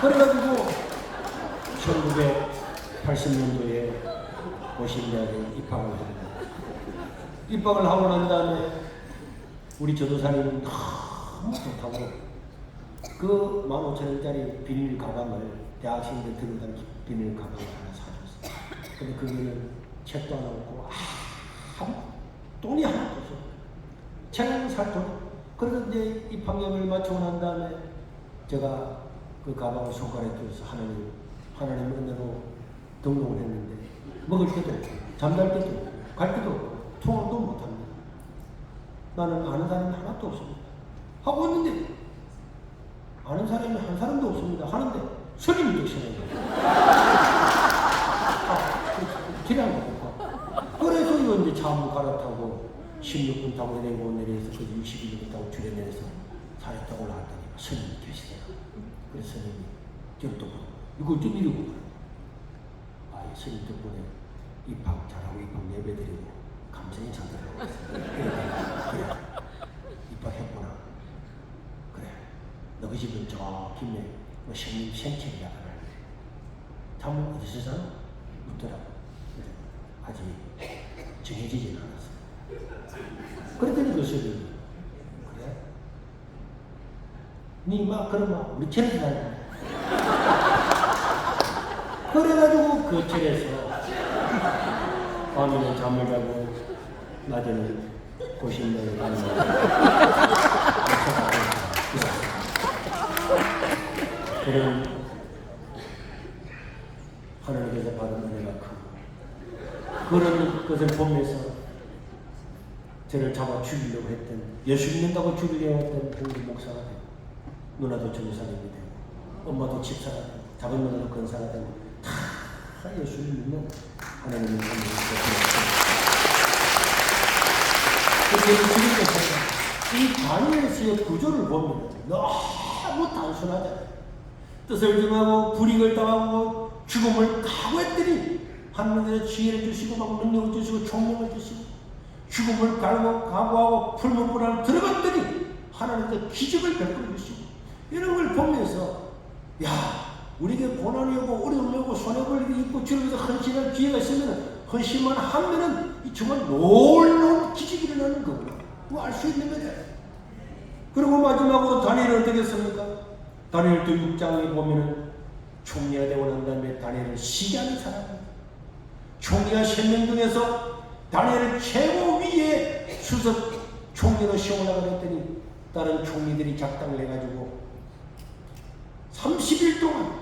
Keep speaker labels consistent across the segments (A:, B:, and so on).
A: 그래가지고 1980년도에 고신대학에 입학을 합니다. 입학을 하고 난 다음에 우리 전도사님은 너무 좋다고 그 15,000원짜리 비닐 가방을 대학생들 들고 다니는 비닐 가방을 하나 사줬어요. 근데 거기는 책도 하나 없고 돈이 하나도 없어. 책을 살 돈. 그래서 이제 입학력을 마치고 난 다음에 제가 그 가방을 손가락에 껴서 하나님 은혜로 등록을 했는데 먹을 때도 없고 잠잘 때도 없고 갈 때도 없고 통화도 못합니다. 나는 아는 사람이 하나도 없습니다. 하고 있는데 아는 사람이 한 사람도 없습니다. 하는데 스님이 되시는 거예요. 기대한 거. 그래서 이거 이제 차 한번 갈아타고 16분 타고 내려서 그 61분 타고 줄여내서 산에 딱 올라갔더니 스님이 계시대요. 그래서 스님이 저를 또 보고 이거 어쩐 일이고 스님 덕분에 입학 잘하고 입학 예배드리고 감사 인사드리고 그래 입학했구나. 그래 너희 집은 저 김에 뭐 스님 생책이라 그러는데 참 어디서 사나? 묻더라고. 그래 아직 정해지지는 않았어. 그랬더니 그 스님이 그래? 니 막 그러면 우리 체력이 나냐? 그래가지고 그 철에서 밤에는 잠을 자고 낮에는 고신대에 가는 그런 하나님께서 받은 은혜가 크고 그런 것을 보면서 저를 잡아 죽이려고 했던 예수 믿는다고 죽이려고 했던 동기 목사가 되고 누나도 전사님이 되고 엄마도 집사가 되고 작은 누나도 권사가 되고 다 예수를 믿는 하나님의 이 다니엘서의 구조를 보면 너무 단순하잖아요. 뜻을 정하고 불이익을 당하고 죽음을 각오했더니 하나님께서 지혜를 주시고 막 능력을 주시고 총명을 주시고 죽음을 각오하고 풀문불안을 들어갔더니 하나님께서 기적을 베풀어 주시고 이런 걸 보면서 야 우리에게 고난이 오고 어려움이 오고 손해볼 있고 주님께서 헌신할 기회가 있으면 헌신만 하면은 정말 놀라운 기적이 일어나는 거구나. 그거 알 수 있는 거죠. 그리고 마지막으로 다니엘은 어떻게 했습니까? 다니엘 또 6장에 보면은 총리가 되고 난 다음에 다니엘은 시기하는 사람입니다. 총리가 3명 중에서 다니엘을 최고위에 수석 총리로 세우려고 했더니 다른 총리들이 작당을 해가지고 30일 동안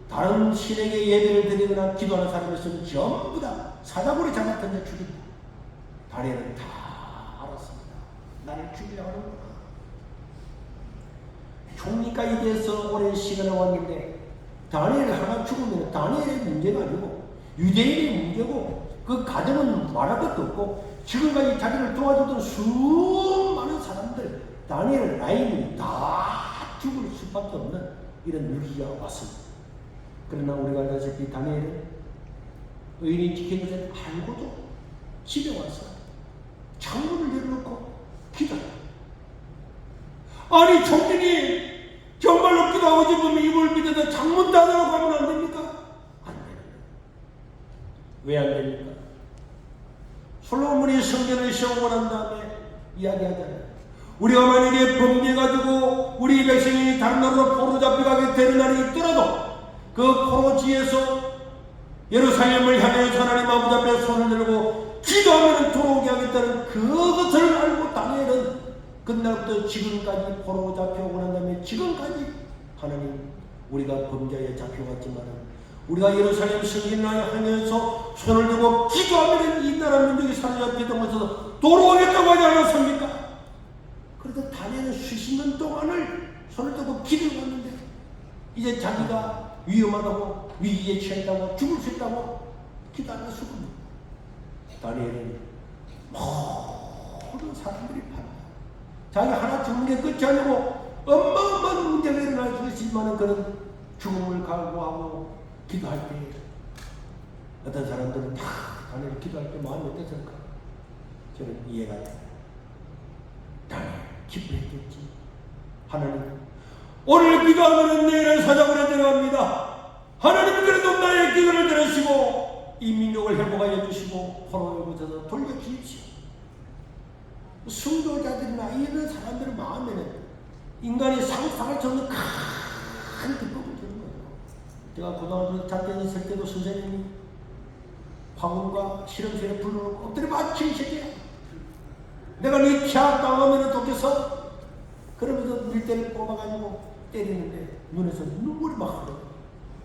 A: 다른 신에게 예배를 드리거나 기도하는 사람이 있으면 전부 다 사자고리 잡아 던져 죽인다. 다니엘은 다 알았습니다. 나를 죽이려고 하는구나. 총리까지 돼서 오랜 시간을 왔는데 다니엘 하나 죽으면 다니엘의 문제가 아니고 유대인의 문제고 그 가정은 말할 것도 없고 지금까지 자기를 도와주던 수많은 사람들 다니엘 라인이 다 죽을 수밖에 없는 이런 위기가 왔습니다. 그러나 우리가 알다시피 다니엘은 의인이 지킨 것을 알고도 집에 와서 창문을 열어놓고 기도합니다. 아니 총리님 정말로 기도하고 싶으면 이걸 믿어서 창문 닫으라고 하면 안 됩니까? 안 됩니다. 왜 안 됩니까? 솔로몬이 성전을 세우고 난 다음에 이야기하잖아요. 우리가 만약에 범죄해가지고 우리 백성이 다른 나라로 포로 잡혀가게 되는 날이 있더라도 그 포로지에서 예루살렘을 향해서 하나님 아버지 앞에 손을 들고 기도하면 돌아오게 하겠다는 그것을 알고 다니엘은 그날부터 지금까지 포로 잡혀오고 난 다음에 지금까지 하나님 우리가 범죄에 잡혀갔지만 우리가 예루살렘 성전을 향해서 손을 들고 기도하면 이 나라 민족이 사로잡히던 것에서 돌아오겠다고 하지 않았습니까? 그래서 다니엘은 수십 년 동안을 손을 들고 기도를 했는데 이제 자기가 위험하다고 위기에 처했다고 죽을 수 있다고 기도 안 할 수가 없는 다니엘은 모든 사람들이 판다. 자기 하나 죽는 게 끝이 아니고 어마어마한 문제가 일어날 수 있지만 그런 죽음을 각오하고 기도할 때 어떤 사람들은 다 다니엘 기도할 때 마음이 어땠을까? 저는 이해가 돼요. 다니엘 기뻐했겠지. 하나님 오늘 기도하면 내일은 사자굴에 들어갑니다. 하나님 그래도 나의 기도를 들으시고 이 민족을 회복하여 주시고 포로로부터 돌려주십시오. 순교자들이나 이런 사람들 마음에는 인간이 상상할 수 없는 큰 기쁨을 주는 거예요. 제가 고등학교 잠깐 있을 때도 선생님이 황혼과 실험실에 불러놓고 엎드려 맞춰 이 새끼야. 내가 네 피아 당하면 좋겠어? 그러면서 밀대를 뽑아가지고 때리는데 눈에서 눈물이 막 흘러.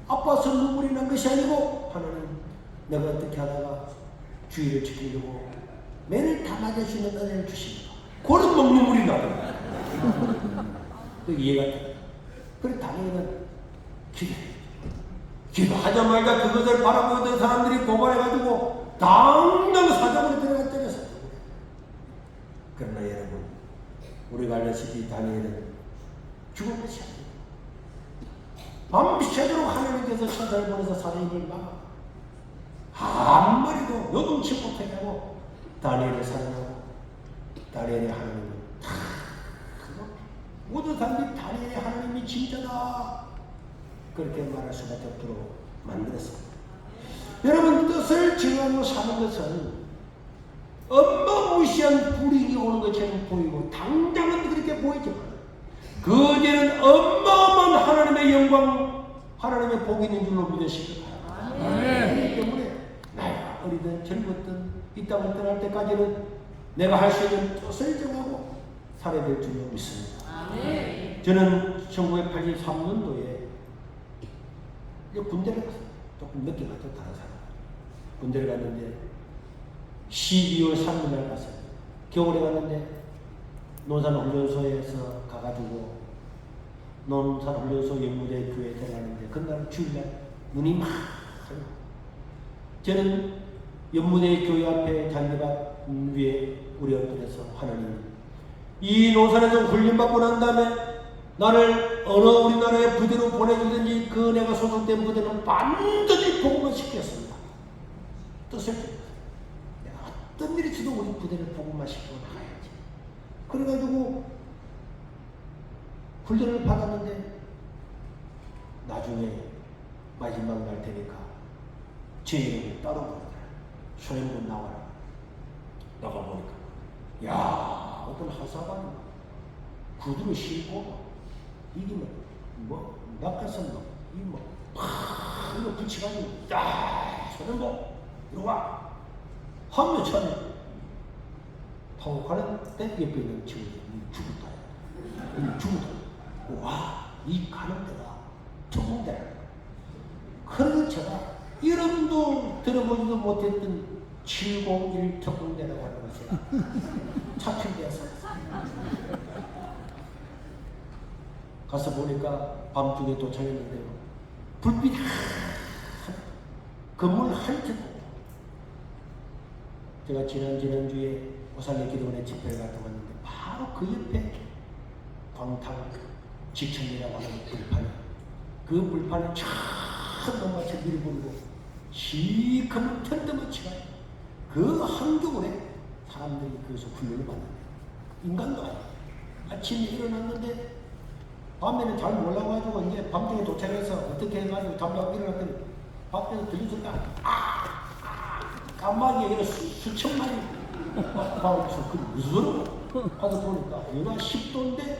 A: 아파서 눈물이 난 것이 아니고 하나님 내가 어떻게 하다가 주의를 지키려고 매를 다 맞을 수 있는 은혜를 주십니다. 그런 막 눈물이 나요. 이해가 돼. 그래 다니엘은 기도하자마자 그것을 바라보고 있던 사람들이 고발해가지고 당당 사자굴에 들어갔잖아요. 그러나 여러분 우리가 알다시피 다니엘은 죽은 것이 아니에요. 밤새도록 하나님께서 천사를 보내서 사자입을 막아 한 마리도 요동치 못하게 하고 다니엘을 살려고 다니엘의 하나님은 다 모든 사람들이 다니엘의 하나님이 진짜다 그렇게 말할 수밖에 없도록 만들었습니다. 여러분 뜻을 정하고 사는 것은 어마무시한 불이익이 오는 것처럼 보이고 당장은 그렇게 보이지만 그 뒤에는 어마어마한 하나님의 영광 하나님의 복이 있는 줄로 믿으시기 바랍니다. 그렇기 때문에 나이가 어리든 젊었든 이 땅을 떠날 때까지는 내가 할 수 있는 뜻을 정하고 살아야 될 줄로 믿습니다. 저는 1983년도에 군대를 갔어요. 조금 늦게 갔죠. 다른 사람. 군대를 갔는데 12월 3일날 갔어요. 겨울에 갔는데 논산훈련소에서 가가지고 논산훈련소 연무대 교회에 들어가는데 그날 주일날 눈이 막 와요. 저는 연무대 교회 앞에 잔디밭 위에 우리 엎드려서 하나님 이 논산에서 훈련받고 난 다음에 나를 어느 우리나라의 부대로 보내주든지 그 내가 소속된 부대는 반드시 복음을 시켰습니다. 뜻을 내가 어떤 일이 있어도 우리 부대를 복음화 시키고 나가야지. 그래가지고 훈련을 받았는데 나중에 마지막 날 되니까 제 이름이 따로 부르더라. 소행군 나와라. 나가보니까 야 어떤 하사관이 구두를 신고 이게 뭐 낙하산 이거 붙이가지고 소행군 이리와 하면 전에 타고 가는 때 옆에 있는 친구들이 죽었다. 와, 이 가는 데가 특공대라. 그래서 제가 이름도 들어보지도 못했던 701 특공대라고 하는 것이 차출되어서 가서 보니까 밤중에 도착했는데요. 불빛이 건물 한 채도 제가 지난주에 오살리 기도원에 집회를 갔다 왔는데 바로 그 옆에 광탄 지천이라고 하는 불판이 그 불판에 촥 넘어서 밀어버리고 시커먼 텐트마치가 그 한겨울에 사람들이 그것을 훈련을 받는데 인간도 아니에요. 아침에 일어났는데 밤에는 잘 몰라가지고 이제 밤중에 도착해서 어떻게 해가지고 잠자고 일어났더니 밖에서 들려준다. 까마귀가 수천 마리 나와서 그 무슨 소리야? 가서 보니까 영하 10도인데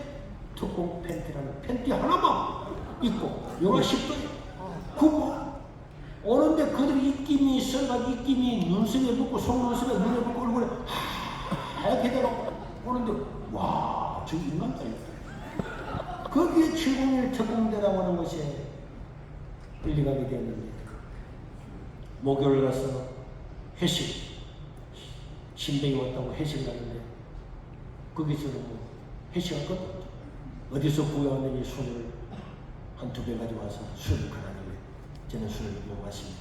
A: 특공 팬티라는 팬티 하나만 입고 영하 10도에 굽고 오는데 그들이 입김이 있어가지고 입김이 눈썹에 묻고 속눈썹에 눈에 묻고 얼굴에 하얗게 되고 오는데 와 저 인간다 이거. 거기에 701 특공대라고 하는 것이 끌려가게 되었는데 목요일 가서 회식 신병이 왔다고 회식을 하는데 거기서는 뭐 회식할 것도 없죠. 어디서 구해왔느니 술을 한두 배 가져와서 술을 가라는데 저는 술을 못 마십니다.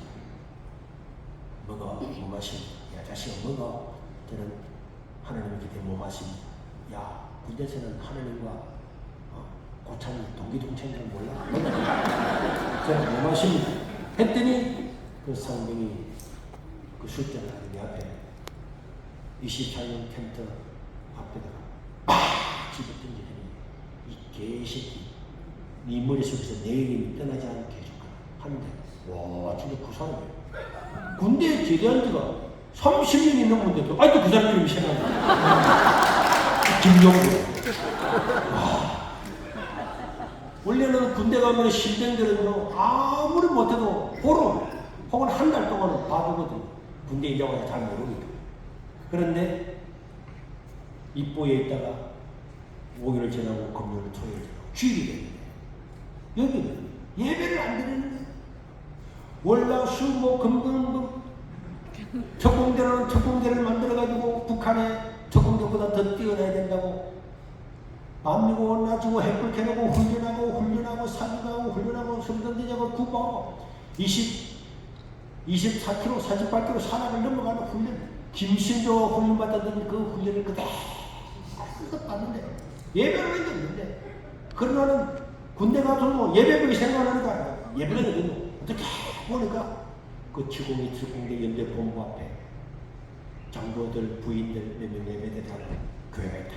A: 먹어 못 마십니다. 야 자식아 먹어. 저는 하나님의 기대 못 마십니다. 야 군대에서는 하나님과 고참이 동기동체인 줄 몰라? 제가 못 마십니다. 했더니 그 상병이 그 술잔을 내 앞에 24년 텐트 앞에다가 팍 집어던지더니 이 개새끼 네 머릿속에서 내일이 떠나지 않게 해줄까 하는데 와 진짜 그 사람이 군대에 제대한 지가 30년이 넘었는데도 아직도 그 사람 이름이 생각나. 김용구. 원래는 군대 가면 신병들은 아무리 못해도 보름 혹은 한 달 동안은 봐주거든. 군대 이자마자 잘 모르니까. 그런데 입보에 있다가 목요일 지나고 금요일 토요일 지나고 주일이 되는데 여기는 예배를 안 드리는데 월화수목 금금금 특공대라는 특공대를 만들어가지고 북한의 특공대보다 더 뛰어나야 된다고 밤이고 낮이고 햇불 켜놓고 훈련하고 사격하고 훈련하고 선전대장을 구보하고 24km 48km 산악을 넘어가는 훈련 김신조 훈련 받았더니 그 훈련을 그대로 받는데 예배를 한 게 없는데 그러나는 군대 가서도 예배를 생각하니까 예배를 해도 어떻게 보니까 그 지공이 특공대 연대 본부 앞에 장교들 부인들 몇 명 예배대라고 교회가 있다.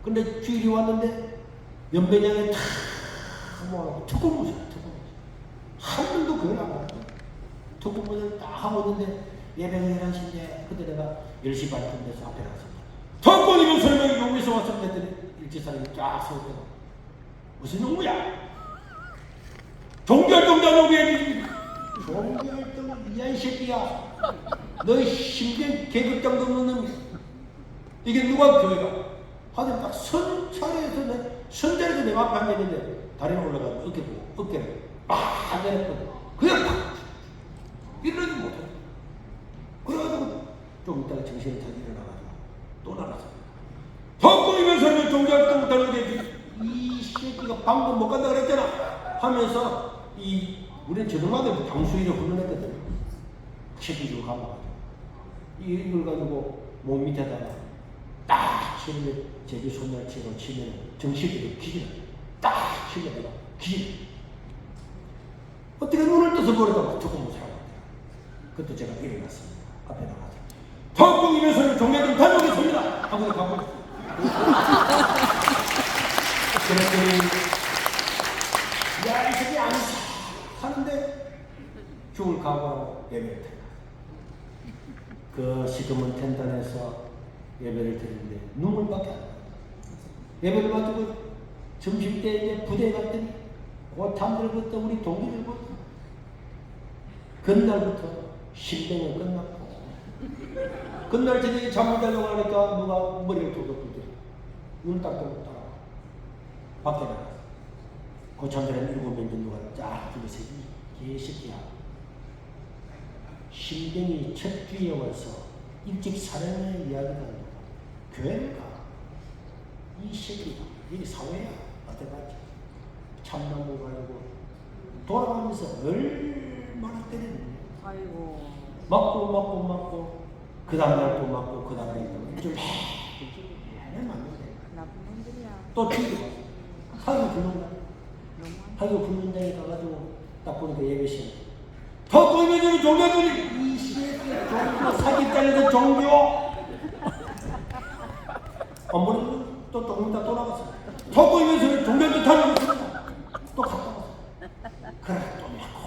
A: 근데 주일이 왔는데 연배장에 특공무사 한 번도 교회 안 갔다. 특공무사를 딱 하고 있는데 예배를 하신데 그때 내가 10시 반쯤 돼서 앞에 나갔습니다. 특공이면 설명이 용에서 왔을 때 일제 사람이 쫙 서고 무슨 용무야? 종교활동단 용무야. 종교활동 이야 이 새끼야. 너 신경 계급장도 없는 놈이야. 이게 누가 교회가? 하여튼 딱 선차례에서 선자리에서 내 앞에 앉았는데 다리는 올라가고 어깨 보고 어깨를 막 내렸거든. 그냥 팍 일어나지 못해. 그래가지고 좀 이따가 정신을 차리고 일어나가지고 또 나갔어. 덕공이면서 종교활동 못하는데 이 새끼가 방금 못 간다 그랬잖아 하면서 우리는 저놈한테 당수일을 훈련했거든. 새끼들 가면 이걸 가지고 몸 밑에다가 딱 치면 제비 손날치고 치면 정식으로 기질 딱 치면 내가 기질 어떻게 눈을 떠서 버리다가 조금 살아갔다. 그때 제가 일어났습니다. 앞에 나가서 덕공이면서 종교활동 다녀오겠습니다 하고 가고 있어요. 그랬더니 야 이 새끼 안 하는데 죽을 각오하고 예배를 드려. 그 시커먼 텐단에서 예배를 드리는데 눈물밖에 안 나요. 예배를 가지고 점심때 이제 부대에 갔더니 고참들부터 우리 동기들부터 그날부터 신병은 끝났고 그날 저녁에 잠을 자려고 하니까 누가 머리를 도둑도둑 눈 딱 뜨고 따라 밖에 나가서 고참들은 7명 정도가 쫙 둘러서 이 개새끼야 신병이 첫 주에 와서 일찍 사령의 이야기가 아니고 교회를 가. 이 새끼가 이게 사회야. 어떡하지? 참나무 가지고 돌아가면서 얼마나 때리는데
B: 아이고
A: 맞고 그 다음날 또 맞고 그 다음날 또 좀 맞는데
B: 나쁜 놈들이야.
A: 또 죽이고 하기가 불른다. 하기가 불른다에 가가지고 딱 보니까 예배 시간 더 보이면 종교들이 이 새끼야 종교 사기 잘려서 종교 엄마는 또 조금 있다 또 나갔어. 더 보이면서 종교들 다니고 또 갔다 왔어. 그래 또 맞고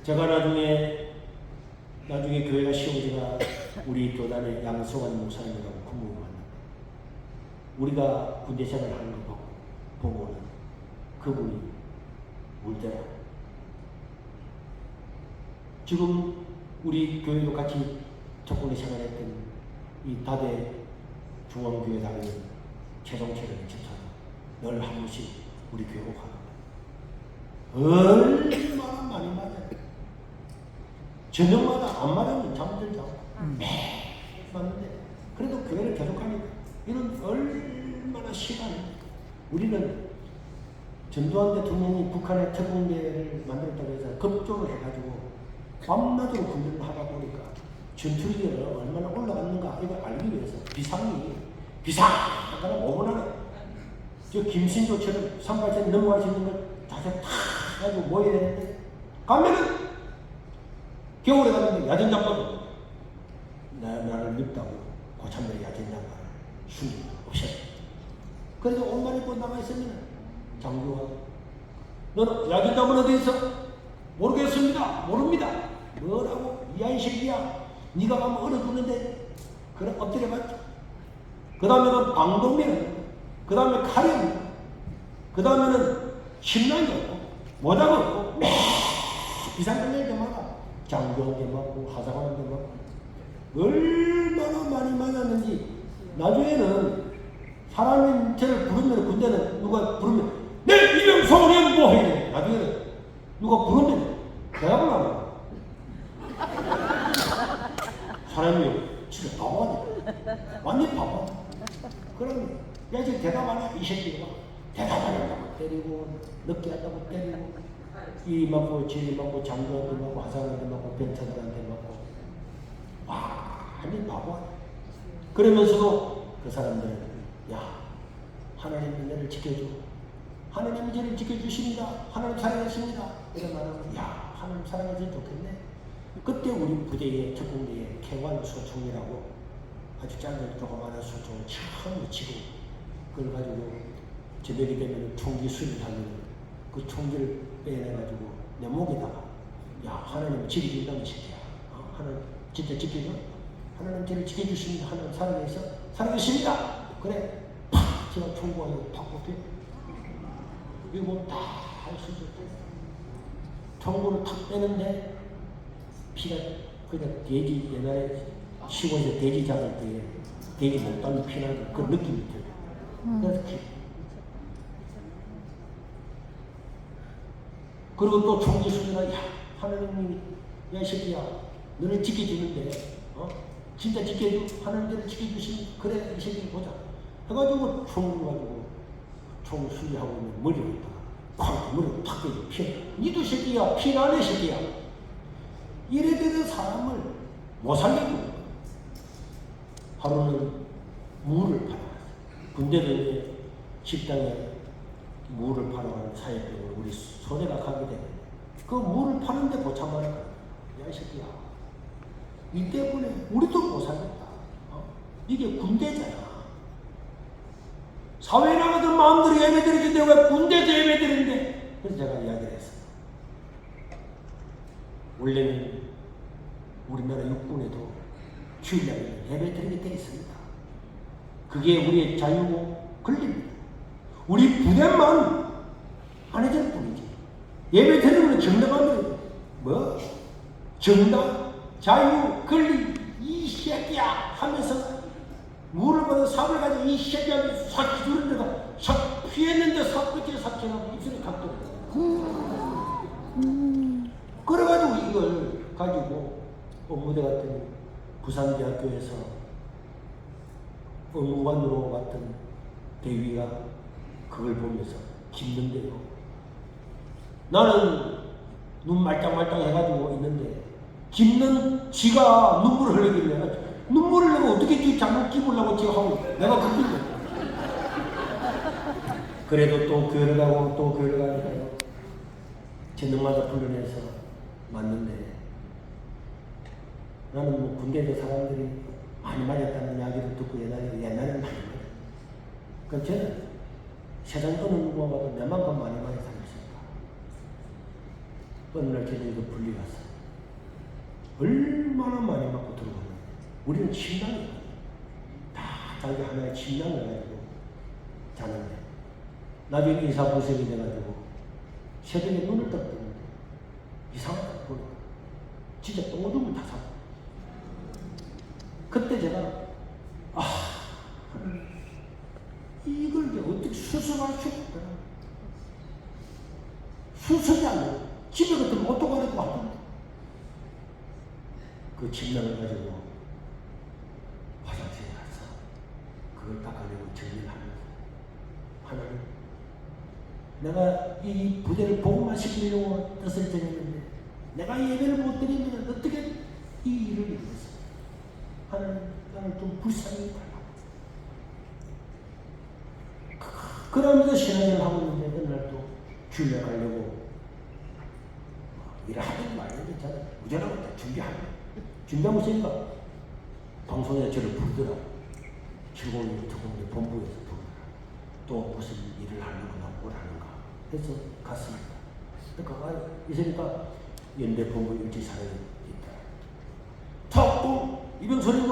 A: 제가 나중에 교회가 시험지가 우리 교단의 양성환 목사님이라고 부모를 만났고 우리가 군대 생활하는 거 보고는 그분이 울더라. 지금 우리 교회도 같이 적군에 생활했던 이 다대 중앙교회 다니는 최종철을 집사가 늘 한 번씩 우리 교회 오고 가는데 얼마나 많이 맞아요. 저녁마다 안 맞으면 잠들지 않고 매일 맞는데 그래도 교회를 계속하니까 이런 얼마나 시간이 우리는 전두환 대통령이 북한의 특공대를 만들었다고 해서 급조를 해가지고 밤낮으로 훈련을 하다 보니까 전투력이 얼마나 올라갔는가 이걸 알기 위해서 비상하거나 5분 안에 저 김신조처럼 산발선 넘어갈 수 있는 걸 자세 탁 가지고 모여야 되는데 가면은 겨울에 가는데 야전장갑 나를 입다고 고참들이 야전장갑을 순위 없었다. 그래서 옷만 입고 나가 있으면 장교가 너는 야기담은 어디 있어? 모르겠습니다. 모릅니다. 뭐라고? 야 이 새끼야. 네가 가면 얼어 죽는데 그래 엎드려 봤죠. 그 다음에는 방독면, 그 다음에 칼이, 그 다음에는 침낭이 없고 모자가 없고 매 비상 끝낼 때마다 장교한테 맞고 하사관한테 맞고 얼마나 많이 맞았는지. 나중에는 사람이 저를 부르면 군대는 누가 부르면 내 이름 소년 뭐 해야 돼. 나중에는 누가 부르면 대답을 안 해. 사람이 진짜 바보하네. 완전 바보. 그럼 야 지금 대답 안 해. 이 새끼가 대답 안 한다고 때리고 늦게 한다고 때리고 이 맞고 지 맞고 장교한테 맞고 하사관한테 맞고 병사들한테 맞고 완전 바보하네. 그러면서도 그 사람들은 야 하나님이 너를 지켜줘. 하나님이 저를 지켜주십니다. 하나님 사랑하십니다. 이런 말하면 야 하나님 사랑해서 좋겠네. 그때 우리 부대의 특공대에 쾌관소총이라고 아주 짧은 조그마한 소총을 처음 치고 그걸 가지고 저녁이 되면 총기 수리하면 그 총기를 빼내가지고 내 목에다가 야 하나님이 지켜준다는 새끼야. 하나님 진짜 지켜줘? 하나님 저를 지켜주십니다. 하나님 사랑해서 사랑하십니다. 그래 팍 제가 총구하고 팍 뽑혀. 이거 다 할 수 있었대. 총구를 탁 빼는데 피가 그냥 돼지 옛날에 시골에서 돼지 잡을 때 돼지 목덜미 피나는 그 느낌이 들어요. 그래서 그리고 또 총기 수리가 야 하나님이 야 이 새끼야 너를 지켜주는데 진짜 지켜줘. 하나님을 지켜주시니 그래 이 새끼 보자 해가지고 총을 가지고 총 수리하고 있는 머리를 쾅 머리를 탁 깨져 피. 니도 새끼야 피나네 새끼야. 이래 되는 사람을 못 살려주고 하루는 무를 팔아갔어요. 군대도 이제 식당에 무를 팔아가는 사회병으로 우리 소대가 가게 되는데 그 무를 파는데 고참하는 거야. 야 이 새끼야 이 때문에 우리도 못 살겠다. 이게 군대잖아. 사회 나가던 마음대로 예배드리는데 왜 군대도 예배드리는데. 그래서 제가 이야기를 했어요. 원래는 우리나라 육군에도 주일날에는 예배드리게 되어 있습니다. 그게 우리의 자유고 권리입니다. 우리 부대만 안 해줄 뿐이지. 예배드리면 정당하면 뭐? 정당, 자유, 권리 이 새끼야 하면서 물을 받아 삽을 가지고 이 새끼야 싹 두른 데가 싹 피했는데 삽 끝에 삽 지나고 입술에 각도를 그래가지고 이걸 가지고 업무대 같은 부산대학교에서 업무관으로 맡은 대위가 그걸 보면서 깁는데요. 나는 눈 말짱말짱 해가지고 있는데 깁는 지가 눈물을 흘리길래 눈물을 내가 어떻게 지 잘못 기부려고 지금 하고 내가 그긴 거야. 그래도 또 교회를 가고 또 교회를 가니까요. 재능마다 훈련해서 맞는데 나는 뭐 군대에서 사람들이 많이 맞았다는 이야기를 듣고 옛날에는 많이 맞았어요. 그럼 저는 세상 어느 누구보다도 내만큼 많이 살았습니다. 어느 날 저녁에도 분리 갔어요. 얼마나 많이 맞고 들어갔는데 우리는 침낭이에요. 다 자기 하나의 침낭을 가지고 자는데 나중에 인사부색이 돼가지고 새벽에 눈을 딱 뜨는데 이상하다 보니까 진짜 똥오줌을 다 사고 그때 제가 이걸 이제 어떻게 수습할 수 없구나. 수습이 안 돼요. 집에 같으면 오토바이도 하던데 그 침낭을 가지고 화장실에 가서 그걸 닦아내고 정리를 하면서 하나님 내가 이 부대를 복음화 시키려고 뜻을 정했는데 내가 예배를 못 드리면 어떻게 이 일을 이루겠어. 하나님 나를 좀 불쌍히 달라고. 그러면서 신앙을 하고 있는데 어느 날 또 주일에 가려고 일을 하든 말든 저는 무전하고 준비하고 준비하고 있으니까 방송에 저를 부르더라고. 701 특공대 본부에서 또 무슨 일을 하려거나 뭐라는가 해서 갔습니다. 그러니까 있으니까 연대 본부 일지사령이 있다. 턱구 이병선이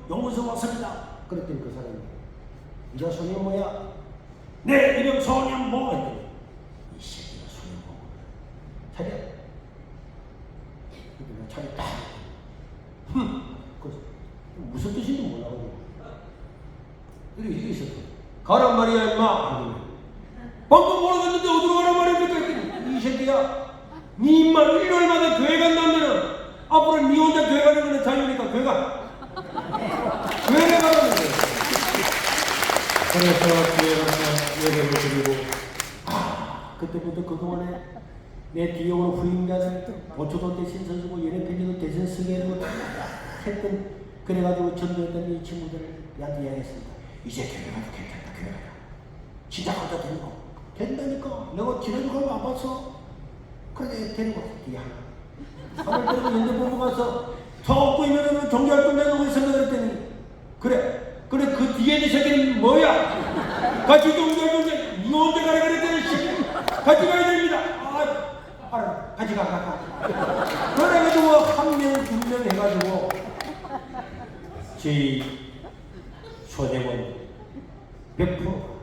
A: 연구소 왔습니다. 그랬더니 그 사람이 이거 손이 뭐야? 네 이병선이 뭐? 했더니 이 새끼가 손이 뭐고 차려. 그러니까 차려 딱. 무슨 뜻인지 몰라가지고 이렇게 있었어. 가란 말이야 임마. 방금 모르겠는데 어디로 가란 말입니까? 했더니 이 새끼야 니 임마 일요일마다 교회 간다면은 앞으로 니 혼자 교회 가는 거는 자유니까 교회 가. 교회를 가라는 거예요. 그래서 교회 가서 예배를 드리고 그때부터 그동안에 내 뒤에 오는 후임자들 보초도 대신 서주고 예배편지도 대신 쓰게 해주고 다 했던 그래가지고 전도했던 이 친구들을 나한테 이야기했습니다. 이제 교회 가도 괜찮다. 교회 가라. 진짜 가도 되는 거 된다니까. 내가 지난주 가면 안 봤어. 그래 데리고 왔어. 뒤에 하나 한번 데리고 연대본부 가서 더 보이면은 종교활동 내고 있습니다. 그랬더니 그래 그 뒤에 있는 새끼는 뭐야? 같이 종교활동 이 혼자 가라 그랬더니 같이 가야 됩니다. 알아 같이 가. 그래가지고 한 명, 두 명 해가지고 저희 소대원 100%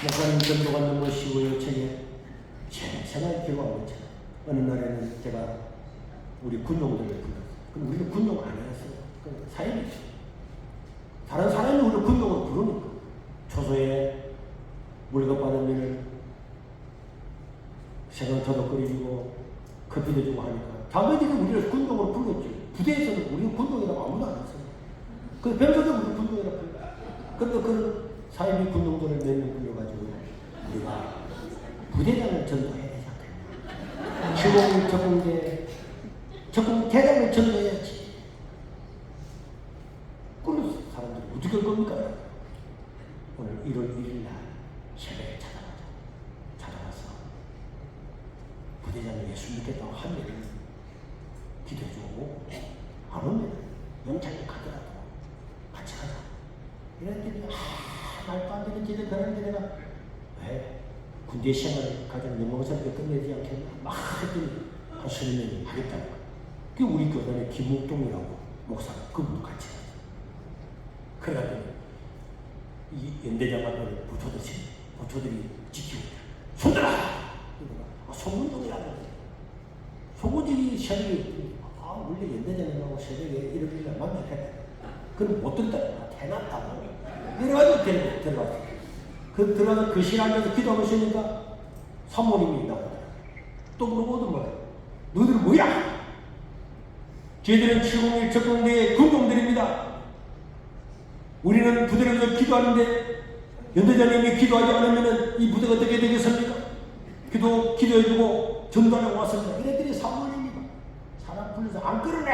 A: 목사님 전도가 너무 쉬워요. 제가 기억하고 있잖아. 어느 날에는 제가 우리 군용들을 불렀어요. 그럼 우리는 군용 아니었어요. 사임이죠. 다른 사람이 우리 군용을 부르니까 초소에 물건 받으면 생각 더덕거리고 커피도 주고 하니까 자기들이 우리를 군용으로 불렀죠. 부대에서는 우리는 군용이라고 아무도 안 했어요. 그 병사도 우리 군용이라고 불렀어요. 그런데 그 사임이 군용들을 몇 명 불려가지고 우리가 부대장을 전도해야 되지 않겠냐. 적공대장을 전도해야지. 그래서 사람들이 어떻게 할 겁니까? 오늘 1월 1일 날 새벽에 찾아가서 부대장이 예수 믿겠다고 하면 기도해주고 안 오면 영창에 가더라도 같이 가자. 이랬더니 말도 안 되는 짓을 그러는데 내가 왜 군대 시험을 가장 영광스럽게 끝내지 않겠나 막 했더니 한 10명이 하겠다고. 그게 우리 교단의 김옥동이라고 목사 그분도 같이 갔어. 그래가지고 이 연대장관을 부초들이 지키고 손들어! 송문동이라고 송문동이 새벽에 원래 연대장님하고 새벽에 일요일날 만나야 돼. 그럼 못 듣다 해놨다고 이래가지고 데려갔어. 들어가서 그 시간에서 기도하고 있으니까 사모님이 나오더라. 또 물어보던 거야. 너희들은 뭐야? 저희들은 701 적공대의 군종들입니다. 우리는 부대를 기도하는데 연대장님이 기도하지 않으면 이 부대가 어떻게 되겠습니까? 기도해주고 전도하려고 왔습니다. 이랬더니 사모님이가 사람 불러서 안 끌어내!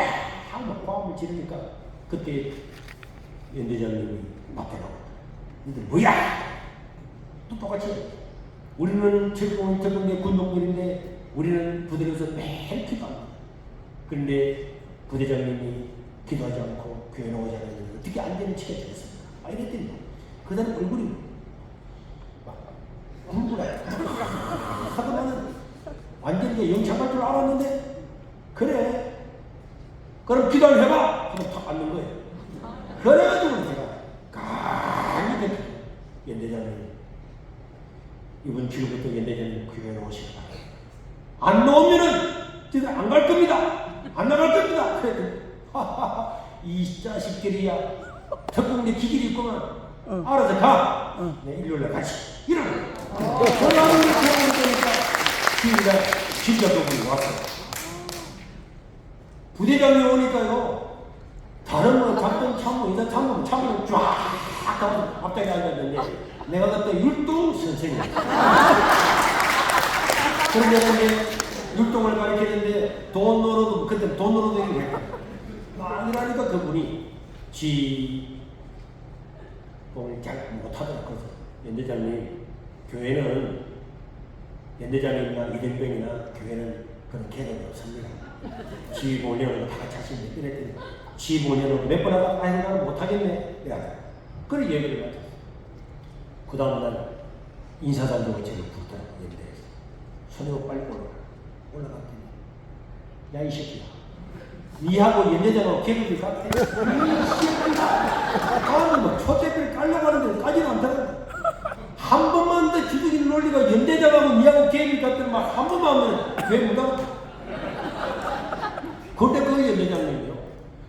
A: 하고 고함을 지르니까 그때 연대장님이 맞게 나오더라. 너희들 뭐야? 또 똑같이 우리는 적공대 군종들인데 우리는 부대로서 매일 기도합니다. 그런데 부대장님이 기도하지 않고 교회 나오지 않으면 어떻게 안 되는 치가 되겠습니까? 이랬더니 그 사람 얼굴이 막 굴구나요. 하더만은 완전히 영창할 줄 알았는데 그래 그럼 기도를 해봐. 그럼 탁 앉는 거예요. 그래가지고 제가 강하게 연대장님 이번 주부터 연대장님 교회로 오시기 바랍니다. 안 나오면은 저희들 안 갈 겁니다. 안 나갈 겁니다. 그래도 이 자식들이야 특공대 기질이 있구만. 알아서 가. 네, 일요일날 같이 이러고 전화를 하고 있으니까 주일날 진짜 그분이 왔어. 부대장이 오니까요 다른 거 작전 참모 이사 참모는 쫙 하고 앞자리에 앉았는데 내가 그때 율동 선생님. 그런데 이제 율동을 가르치는데 돈 노릇도 그때 돈 노릇도 했다. 막 이러니까 그분이 공을 잘 못하더라고요. 그래서 연대장님 교회는 연대장이나 이등병이나 교회는 그런 개념이 없습니다. 지 5년으로 다 같이 하시는데 이랬더니 지 5년으로 몇 번 하다가 아이고 나는 못하겠네. 내가 그런 얘기를 맞았어. 그 다음날 인사단장이 저를 부르더라고. 연대에서 손으로 빨리 올라갔더니 야 이 새끼야 니하고 연대장하고 계급이 같아. 나는 뭐 초대비를 깔려고 하는데 까지는 않더라고. 한 번만 더 주둥이를 놀리고 연대장하고 니하고 계급이 같더니 막 한 번만 하면 왜 못하고. 그때 그 연대장님이요.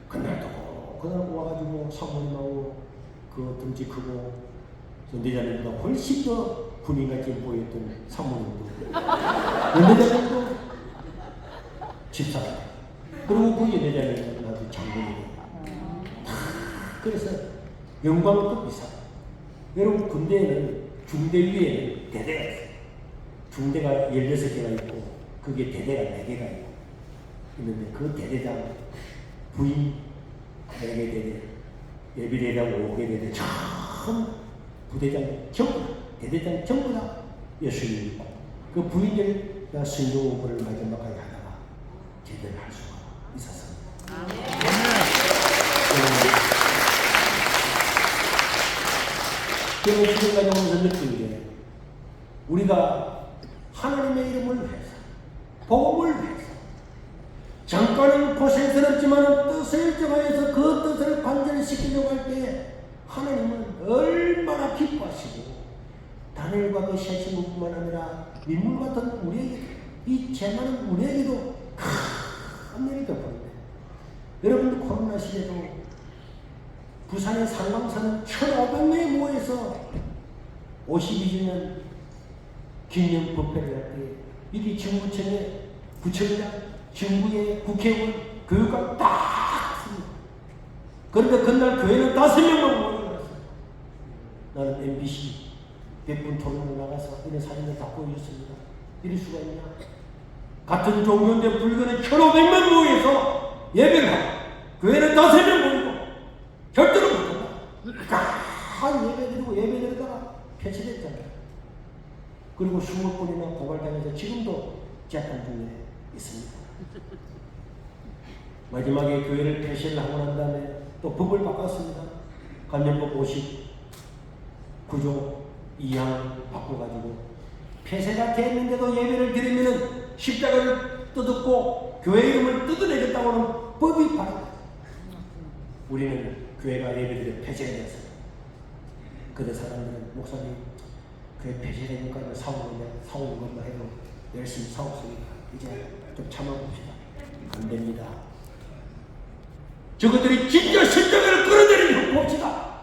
A: 그날도 그날 와가지고 사모님하고 그 등치 크고 연대장님보다 훨씬 더 분위기가 좀 보였던 사모님도 연대장님도 집사람 그리고 그 연대장님은 아주 장군이에요. 그래서 영광급 이상. 여러분 군대에는 중대 위에는 대대가 있어요. 중대가 16개가 있고 그게 대대가 4개가 있고 있는데 그 대대장 부인 4개 대대 예비대장 5개 대대 전 부대장 전부 대대장 전부 다 예수님이 있고 그 부인들 순종을 마지막까지 하다가 제대로 할 수가 있었습니다. 그리고 지금까지 오면서 느낀 게 우리가 하나님의 이름을 위해서 복음을 위해서 잠깐은 고생스럽지만 뜻을 정하여서 그 뜻을 관절시키려고 할 때 하나님은 얼마나 기뻐하시고 다니엘과 그 셰시문뿐만 아니라 민물 같은 우리에게 이 재난은 우리에게도 큰 일이 되어버립니다. 여러분들 코로나 시대도 부산의 상강사는 1,500명이 모여서 52주년 기념 법회를 할 때 이게 정부청의 부청장, 정부의 국회의원, 교육감 다 했습니다. 그런데 그날 교회는 5명만 모여들었어요. 나는 MBC 100분 토론을 나가서 이런 사진을 다 보여줬습니다. 이럴 수가 있냐? 같은 종교인데 불교는 1,500명 모여서 예배를 하고 교회는 5명 모이고 절대로 못한다. 한 예배 드리고 예배 드리다가 폐쇄됐잖아요. 그리고 20번이나 고발당해서 지금도 재판 중에 있습니다. 마지막에 교회를 폐쇄를 하고 난 다음에 또 법을 바꿨습니다. 간접법 59조 2항 바꿔가지고 폐쇄가 됐는데도 예배를 드리면은 십자가를 뜯었고 교회 이름을 뜯어내겠다고 하는 법이 바랍니다. 우리는 교회가 예배드려 폐쇄되었어요. 그때 사람들은 목사님 교회 폐쇄되니까 싸우는 것만 해도 열심히 싸웠으니까 이제 좀 참아봅시다. 안 됩니다. 저것들이 진짜 십자가를 끌어내리는 봅시다.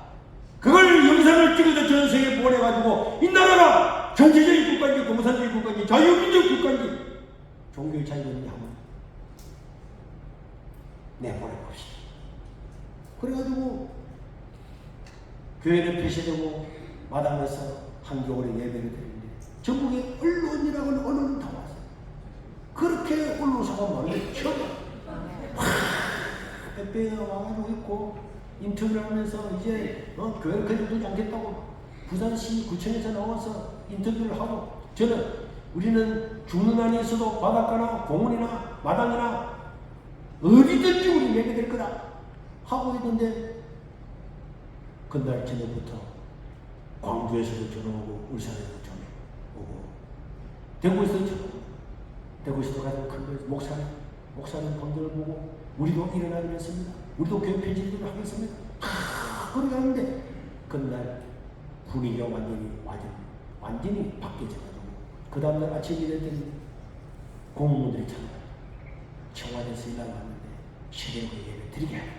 A: 그걸 영상을 찍어서 전 세계에 보내가지고 이 나라가 전체적인 국가인지 공산주의 국가인지 자유민족 국가인지 종교의 자유가 있는지 한번 내보내봅시다. 그래가지고 교회를 폐쇄되고 마당에서 한겨울에 예배를 드리는데 전국에 언론이라고 하는 언론은 다 왔어요. 그렇게 언론사가 많이 처음 빼빼 와가지고 있고 인터뷰를 하면서 이제 교회를 그래도 않겠다고 부산시 구청에서 나와서 인터뷰를 하고 저는 우리는 죽는 한이 있어도 바닷가나 공원이나 마당이나 어디든지 우리 예배될 거다 하고 있는데 그날 저녁부터 광주에서도 전화 오고 울산에서도 전화 오고 대구에서도 전화 오고 대구에서도 가장 큰 거에서 목사님 광주를 보고 우리도 일어나기로 했습니다. 우리도 교회 폐지를 하겠습니다. 그러게 하는데 그날 분위기가 완전히 바뀌어져가지고 그 다음날 아침에 일했더니 공무원들이 찾아와요. 청와대에서 일하러 왔는데 새벽에 예배 드리게 하라.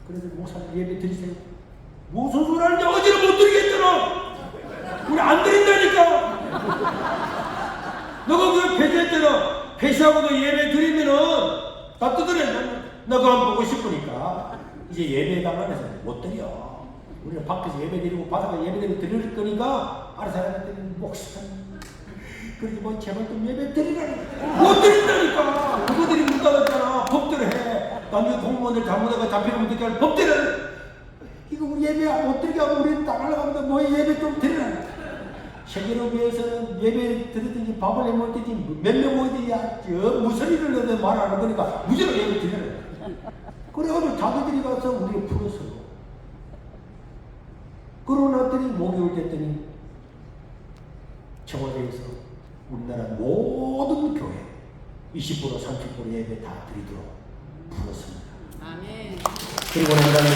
A: 그래서 목사님 예배 드리세요. 무슨 소리 하는지 어제는 못 드리겠잖아. 우리 안 드린다니까. 너가 그 폐지했잖아. 폐지하고도 예배 드리면은 다 뜯어낸다. 나 그거 한번 보고 싶으니까 이제 예배당 안에서 못 드려. 우리는 밖에서 예배 드리고 바다가 예배 드릴 거니까 알아서 해야 되는 목사님. 그래서 뭐 제발 좀 예배 드리라니. 못 드린다니까. 그거들이 묻어갔잖아. 법대로 해. 남의 공무원들 잘못하고 잡히면 어떻게 할 법대로 해. 이거 우리 예배 못 드리게 하고 우리 나가려고 하는데 뭐 예배 좀 드리라니. 세계를 위해서는 예배 드리든지 밥을 해 먹든지 몇 명 모이든지 저 무슨 일을 해도 말 안 하니까 무조건 예배 드리는 거야. 그래가지고 자기들이 가서 우리를 풀었어. 그러나더니 목요일 됐더니 청와대에서 우리나라 모든 교회 20% 30% 예배 다 드리도록 풀었습니다.
B: 아멘.
A: 그리고 난 다음에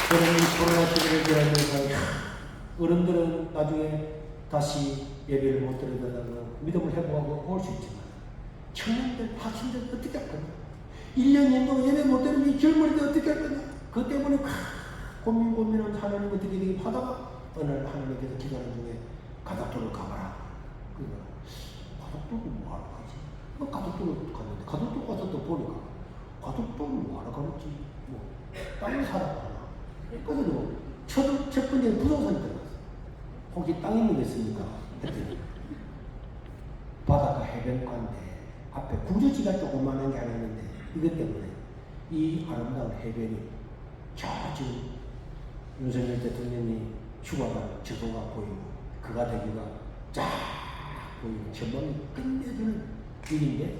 A: 저는 이 코로나 시기를 지나면서 어른들은 나중에 다시 예배를 못 드리더라도 믿음을 회복하고 올 수 있지만 청년들, 학생들 어떻게 할 거냐? 1년 정도 예배 못 드리면 젊은이들 어떻게 할 거냐? 그 때문에 고민을 하나님 어떻게 되게 하다가 어느 날 하나님께서 기도하는 중에 가덕도를 가봐라. 그러니까 가덕도를 뭐하러 가지? 가덕도를 갔는데 가덕도 가서 또 보니까 가덕도를 뭐하러 가는지 땅을 사러 가나? 그래서 첫 번째는 부동산에 들어갔어. 혹시 땅 있는 게 있습니까? 했더니 바닷가 해변가인데 앞에 구조지가 조그마한 게 하나 있는데 이것 때문에 이 아름다운 해변이 지금 윤석열 대통령이 휴가가 저도가 보이고 그가 되기가 쫙 보이고 전망이 끝내주는 일인데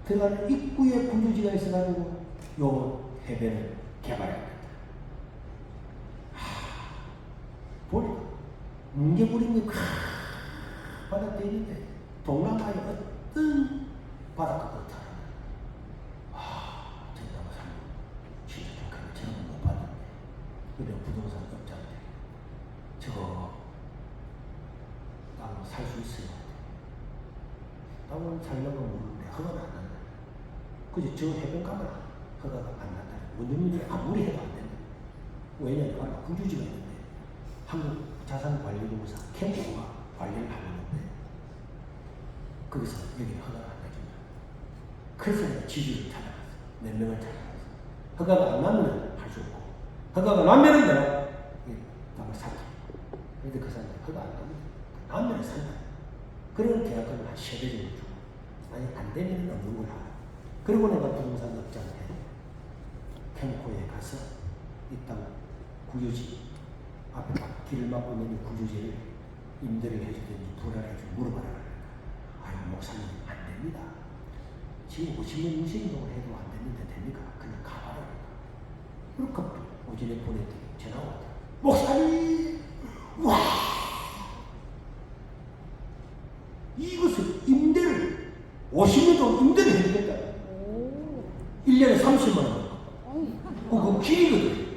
A: 들어가는 입구에 구조지가 있어가지고 요 해변을 개발해야 보니까 뭉게구름이 바닷가에 있는데 동남아의 어떤 바닷가 같아. 전담 사람 진짜 그런 저는 못 봤는데 근데 부동산 업자인데 저거 땅 살 수 있어요. 땅을 살려고 모르는데 허가가 안 난다. 그죠? 저 해변가면 허가가 안 난다. 원주민이 아무리 해도 안 된다. 왜냐하면 구조지가 있는데 한국자산관리공사 캠프가 관리를 하고 있는데 거기서 여기는 허가를 안 해준다. 그래서 내가 지주를 찾아갔어. 몇 명을 찾아갔어. 허가가 안 나면 할 수 없고 허가가 나면은 내가 땅을 사자. 그런데 그 사람이 허가 안 나면 산다. 그런 계약금을 한 3배 정도 주고 아니 안 되면 없는 걸 하라. 그리고 내가 부동산 업자한테 캠코에 가서 이 땅 구조지 앞에 길을 막고 있는 구조지를 임대를 해주든지 불안해주고 물어봐라. 아유 목사님 안 됩니다. 지금 50년 무신동을 해도 안 되는데 됩니까? 그냥 가봐라. 그렇게 오전에 보냈더니 전화가 왔다. 목사님! 와! 이것을 임대를 50년 동안 임대를 해주겠다. 1년에 30만 원. 그거 길이거든.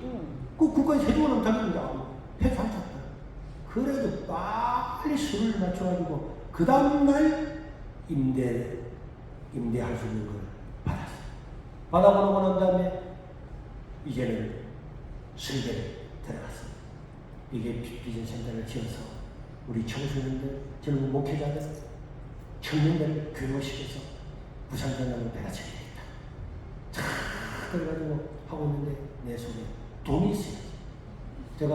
A: 그 국가에서 해주면 당연히 회사한다. 그래도 빨리 수를 맞춰가지고 그 다음날 임대할 수 있는 걸 받았어. 받아보고 난 다음에 이제는 설계를 들어갔어. 이게 비전센터를 지어서 우리 청소년들, 젊은 목회자들, 청년들을 교육시켜서 부산전환을 배가쳐야 되겠다. 자, 그래가지고 하고 있는데 내 속에 돈이 있어야지. 제가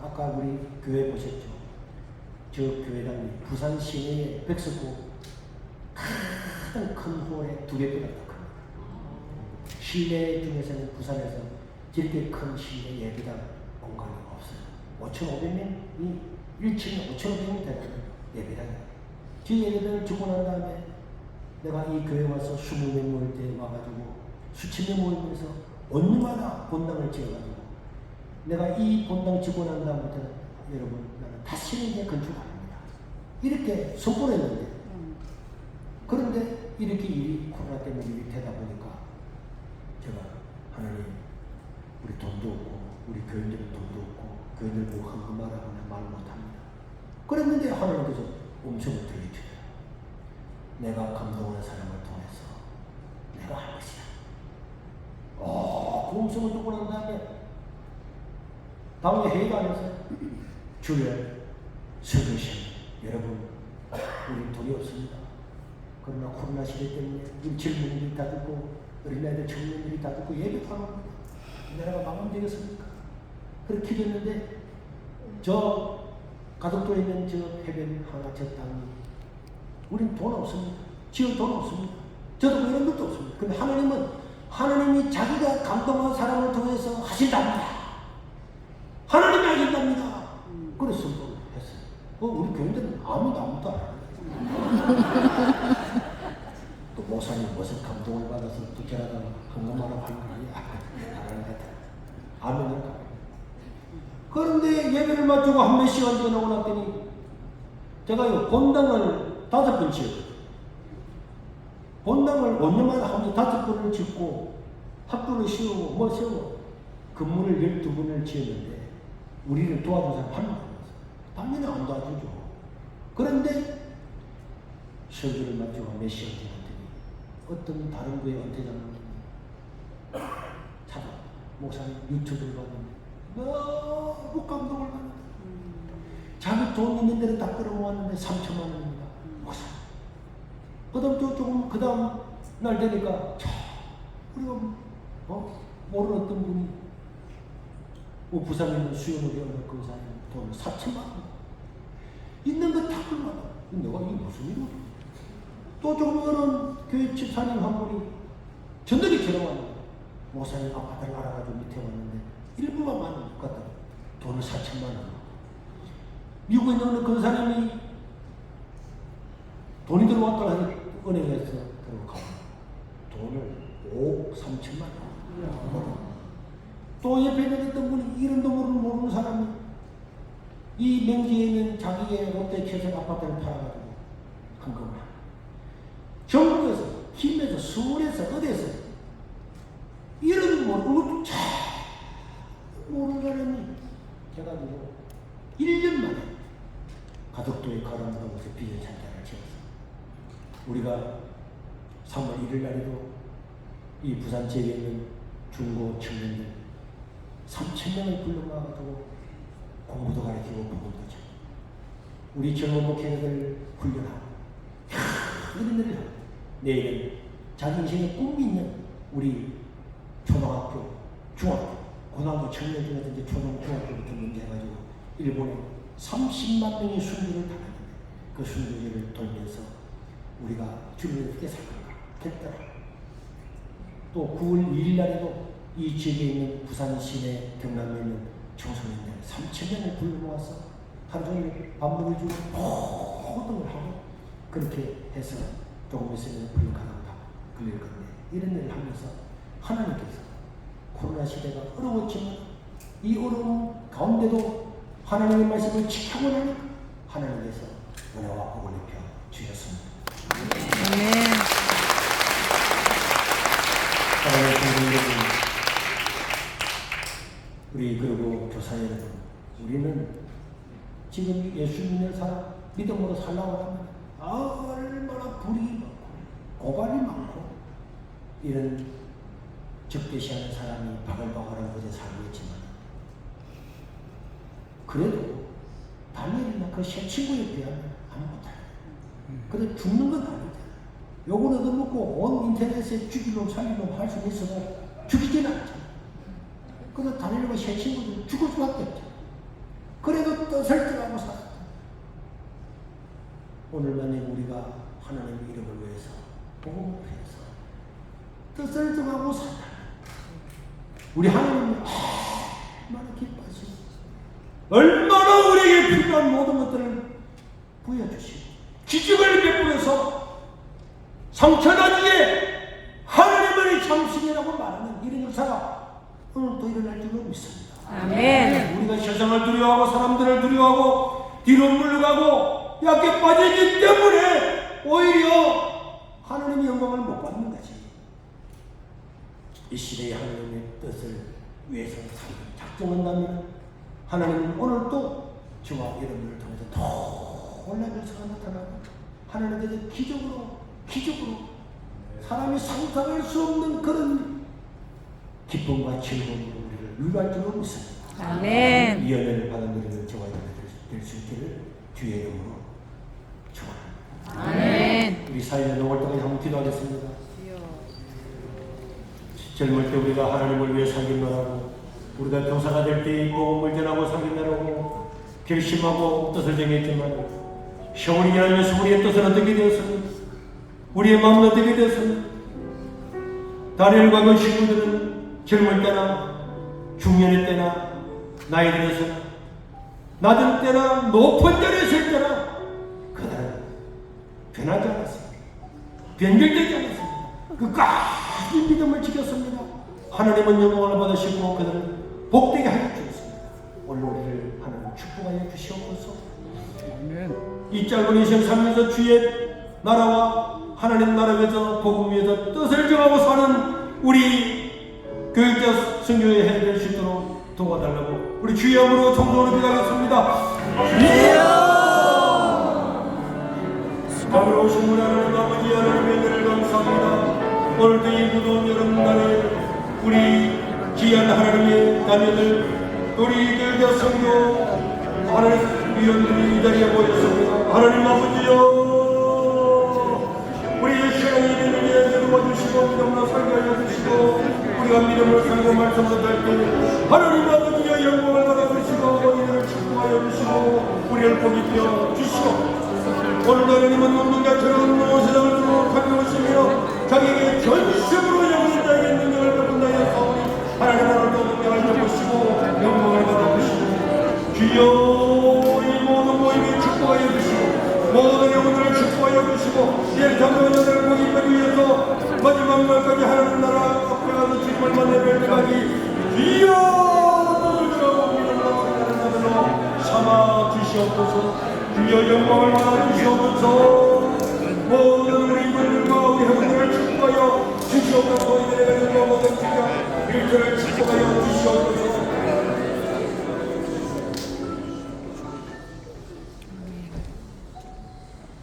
A: 아까 우리 교회 보셨죠? 저 교회당이 부산 시내의 백석구 가장 큰 홀에 2배보다 더 큽니다. 실내 중에서는 부산에서 저렇게 큰 실내 예배당 공간이 없어요. 5,500명이 1층에 5,500명이 되는 예배당이에요. 저 예배당을 주고 난 다음에 내가 이 교회 와서 20명 모일 때 와가지고 수천 명 모이면서 언니마다 본당을 지어가지고 내가 이 본당 짓고 난 다음부터 여러분 나는 다시는 이제 건축 안 합니다. 이렇게 선포했는데 그런데 이렇게 일이 코로나 때문에 일이 되다 보니까 제가 하나님 우리 돈도 없고 우리 교인들은 돈도 없고 교인들 보고 한번 말하고 말 못합니다. 그랬는데 하나님께서 음성을 들려주세요. 내가 감동하는 사람을 통해서 내가 할 것이다. 그 음성을 듣고 난 다음에 다음에 회의도 안 했어요. 주여 서주시오. 여러분 우리 돈이 없습니다. 그러나 코로나 시대 때문에 우리 젊은이들이 다 듣고 어린아이들 청년들이 다 듣고 예배도 안 합니다. 나라가 망하면 되겠습니까? 그렇게 기도했는데 저 가덕도에 있는 저 해변 하나 저 땅이 우린 돈 없습니다. 지을 돈 없습니다. 저도 이런 것도 없습니다. 근데 하나님이 자기가 감동한 사람을 통해서 하신답니다. 하나님이 하신답니다. 그래서 했어요. 우리 교인들은 아무도 안 알아. 또 목사님 무슨 감동을 받아서 또 제가 헌금하라고 하는 거야. 아멘을 가. 그런데 예배를 마치고 한 몇 시간 지나고 났더니 제가요 본당을 5번 지었어요. 본당을 5년마다 한 5번을 짓고 학교를 세우고 뭐 세우고 건물을 12번을 지었는데 우리를 도와준 사람 한 명도 없어요. 당연히 안 도와주죠. 그런데 설교를 마치고 몇 시간 지났더니 어떤 다른 교회 은퇴자는 찾아 목사님 유튜브를 봤는데 너무 감동을 받는다. 자기 돈 있는 데를 다 끌어모았는데 3천만 원입니다. 목사님. 그 다음 날 되니까 우리가 모르는 어떤 분이 부산에 있는 수영으로 어느 근사님 돈 4천만 원 있는 거 다 끌어모았다. 내가 이게 무슨 일이야? 또 조금 어느 교회 집사님 한 분이 전들이 들어왔는데 목사님 아파트를 알아가지고 밑에 왔는데 일부만 많은 것 같다. 돈을 4천만 원. 미국에 있는 그 사람이 돈이 들어왔다고 해서 은행에서 들어가고 돈을 5억 3천만 원. 또 옆에 있는 어떤 분이 이름도 모르는 사람이 이 명지에 있는 자기의 롯데캐슬 아파트를 팔아가지고 헌금을 하고 전국에서 김에서 서울에서 어디에서 이름 모르는 잘 모르는 사람이 해가지고 1년 만에 가덕도에 가람으로 해서 비전찬자를 지었어. 우리가 3월 1일 날에도 이 부산 지역에 있는 중고 청년들 3,000명을 불러모아가지고 공부도 가르치고 부모도 죠. 우리 젊은 목회자들 훈련하고 이런 일을 하고 내일은 자기 인생에 꿈이 있는 우리 초등학교, 중학교, 고등학교 청년 중에서 중학교부터 문제해가지고 일본에 30만 명의 순교를 당하는데 그 순교제를 돌면서 우리가 주변에 어떻게 살 건가 됐더라. 또 9월 2일 날에도 이 지역에 있는 부산 시내 경남에 있는 청소년들 3,000명을 불러모아서 하루 종일 밥 먹여주고 호동을 하고 그렇게 해서 조금 있으면 불가능하다 그럴 건데 이런 일을 하면서 하나님께서 코로나 시대가 어려웠지만 이 어려움 가운데도 하나님의 말씀을 지키고 나니까 하나님께서 은혜와 복을 입혀 주셨습니다.
B: 아멘.
A: 사랑하는 성도 여러분, 우리 그리고 교사 여러분, 우리는 지금 예수 믿는 사람 믿음으로 살라고 하면 얼마나 불이익이 많고 고발이 많고 이런 적대시하는 사람이 바글바글한 곳에 살고 있지만 그래도 다니엘이나 그 새 친구에 비하면 아무것도 아니에요. 근데 죽는 건 아니잖아요. 요걸 얻어먹고 온 인터넷에 죽이놈 살리놈 할 수는 있어도 죽이지는 않잖아요. 그래서 다니엘과 새 친구들 죽을 수밖에 없잖아요. 그래도 뜻을 떠나고 살았다. 오늘 만약 우리가 하나님의 이름을 위해서 복음을 위해서 뜻을 정하고 산다. 우리 하나님이 얼마나 기뻐하시고 얼마나 우리에게 필요한 모든 것들을 부여주시고 기적을 베풀어서 상처나기에 하나님만이 참신이라고 말하는 이런 역사가 오늘도 일어날 줄로 믿습니다.
B: 아멘.
A: 우리가 세상을 두려워하고 사람들을 두려워하고 뒤로 물러가고 약해 빠지기 때문에 오히려 하나님의 영광을 못 받는 거지. 이 시대의 하나님의 뜻을 위해서 작정한다면 하나님은 오늘도 저와 여러분을 통해서 더 놀라운 역사가 나타나고 하나님께서 기적으로 사람이 상상할 수 없는 그런 기쁨과 즐거움으로 우리를 위로할 줄로 믿습니다.
B: 아멘.
A: 이 연애를 받은 우리는 저와 여러분이 될 수 있기를 주의 이름으로 축원합니다.
B: 아멘.
A: 우리 사회는 5월달까지 한번 기도하겠습니다. 젊을 때 우리가 하나님을 위해 살기만 우리가 교사가 될 때 복음을 전하고 살기만 결심하고 뜻을 정했지만 세월이 지나면서 우리의 뜻은 어떻게 되었습니까? 우리의 마음은 어떻게 되었습니까? 다니엘과 그 친구들은 젊을 때나 중년의 때나 나이 들어서 낮은 때나 높은 자리에 있을 때나 그들은 변하지 않았습니다. 변질되지 않았습니다. 끝까지 믿음을 지켰습니다. 하나님은 영광을 받으시고 그들을 복되게 하여 주셨습니다. 오늘 우리를 하나님 축복하여 주시옵소서. 이 짧은 인생 살면서 주의 나라와 하나님 나라 위해서 복음 위해서 뜻을 정하고 사는 우리 교육자 성교회 해될 수 있도록 도와달라고 우리 주의 이름으로 청소를 기도하겠습니다. 밤으로 오신 우리 하나님 아버지 하나님의 은혜를 감사합니다. 오늘도 이 무더운 여름날에 우리 귀한 하나님의 자녀들 우리 교육자 성교 하나님 위원들이 이 자리에 모였습니다. 하나님 아버지여 우리 신앙의 믿음에 도와주시고 믿음으로 살게 주시고 우리가 믿음으로 살고 말씀으로 살때 하나님 아버지여 영광을 받아주시고 우리를 축복하여 주시고 우리를 복이 되어 주시고 오늘도 하나님은 운동자처럼 세상을 두고 가벼우시며 자기에게 전심으로 영원히 자에게 능력을 베푼다여 사오니 하나님 오늘도 능력을 베푸시고 영광을 받아주시고 주여 이 모든 모임에 축복하여 주시고 모든 영혼들을 축복하여 주시고 이를 담는 자들을 보기 위해서 마지막 날까지 하나님 나라 앞에 가서 주님을 만나 뵐 때까지 주여 너를 들어가고 믿음으로 살아가는 자들로 삼아 주시옵소서. 주여 영광을 받아 주시옵소서. 모든 우리 분들과 우리 형들을 축복하여 주시옵소서. 이들에게 모든 주여 일들을 축복하여 주시옵소서.